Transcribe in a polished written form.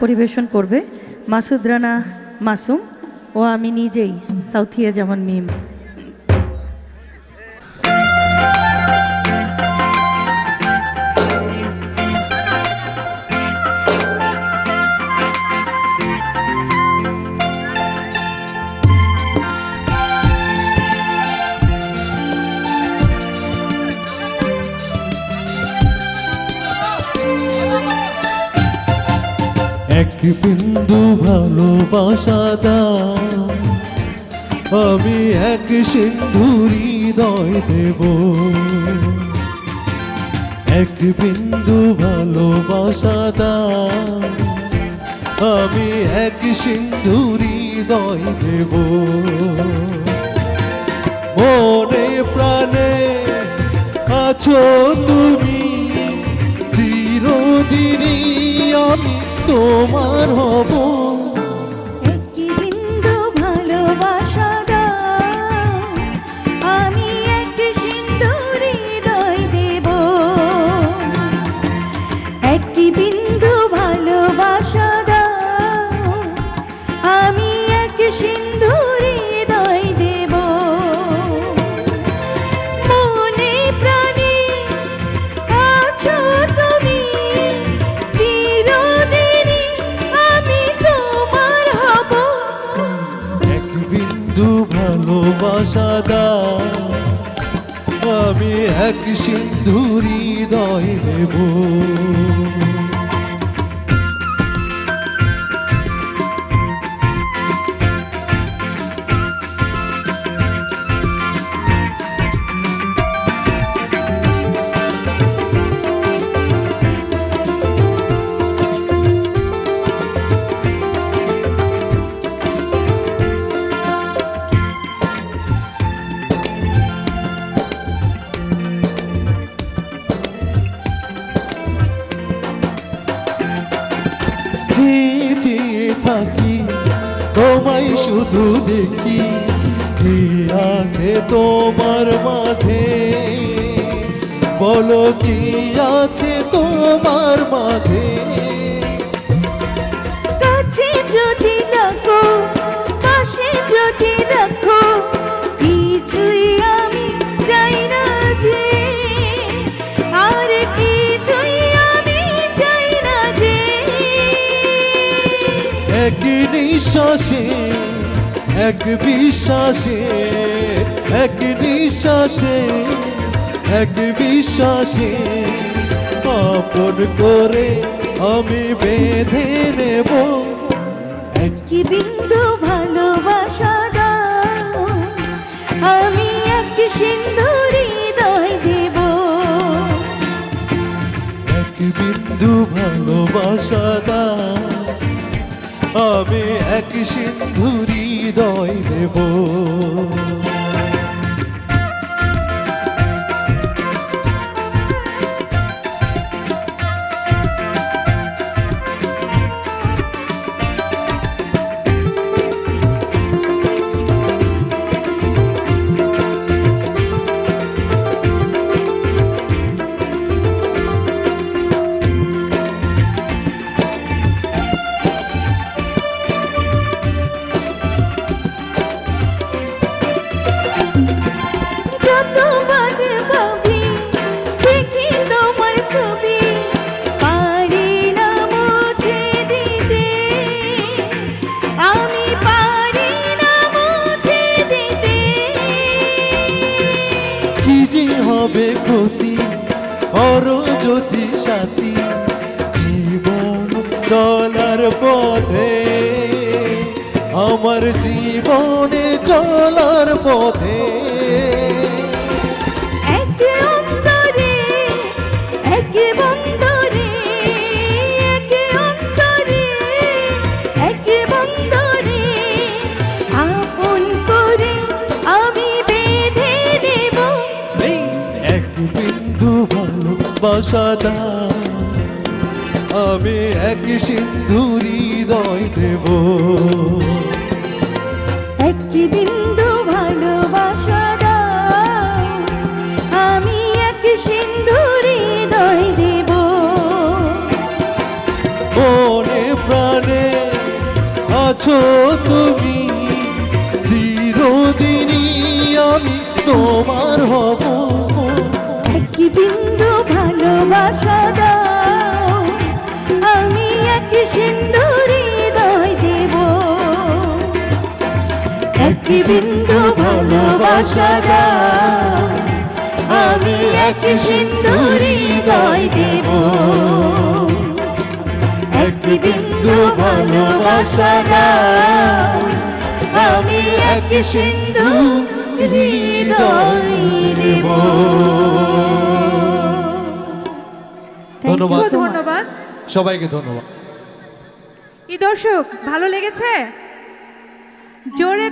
পরিবেশন করবে মাসুদ রানা মাসুম ও আমি নিজেই সাউথিয়া জামান মিম। এক বিন্দু ভালোবাসা দাও, আমি এক সিন্ধু হৃদয় দেব। এক বিন্দু ভালোবাসা দাও, আমি এক সিন্ধু হৃদয় দেব। মনে প্রাণে আছো তুমি, চিরদিনই আমি তোমার হব। একটি বিন্দু ভালোবাসা দাও, আমি এক সিন্ধু হৃদয় দেব। একটি বিন্দু ভালোবাসা দাও, আমি এক সিন্ধু হৃদয় দেব। মনে প্রাণে আছো তুমি, ভালোবাসা দাও, আমি এক সিন্ধু হৃদয় দেব। চেয়ে থাকি তোমায় শুধু দেখি, কি আছে তোমার মাঝে, বলো কি আছে তোমার মাঝে। কাছে যদি রাখো, পাশে যদি রাখো, কিছুই আমি চাই না যে, আর কিছুই আমি চাই না যে। এক নিঃশ্বাসে এক বিশ্বাসে, এক নিঃশ্বাসে এক বিশ্বাসে, আপন করে আমি বেঁধে নেব। একটি বিন্দু ভালোবাসা দাও, আমি এক সিন্ধু হৃদয় দেব। এক বিন্দু ভালোবাসা দাও, আমি এক সিন্ধু হৃদয় দেব। হবে ক্ষতি করো যদি সাথী, জীবন চলার পথে, আমার জীবনে চলার পথে। ভালোবাসা দাও, আমি এক সিন্ধু হৃদয় দেব। একটি বিন্দু ভালোবাসা দাও, আমি এক সিন্ধু হৃদয় দেব। মনে প্রাণ আছো তুমি, চিরদিনই আমি তোমার হব। এক বিন্দু ভালোবাসা দাও, আমি এক সিন্ধু হৃদয় দেব। এক বিন্দু ভালোবাসা দাও, আমি এক সিন্ধু হৃদয় দেব। এক বিন্দু ভালোবাসা দাও, আমি এক সিন্ধু হৃদয় দেব। ধন্যবাদ, ধন্যবাদ। সবাইকে ধন্যবাদ। এই দর্শক ভালো লেগেছে? জোরে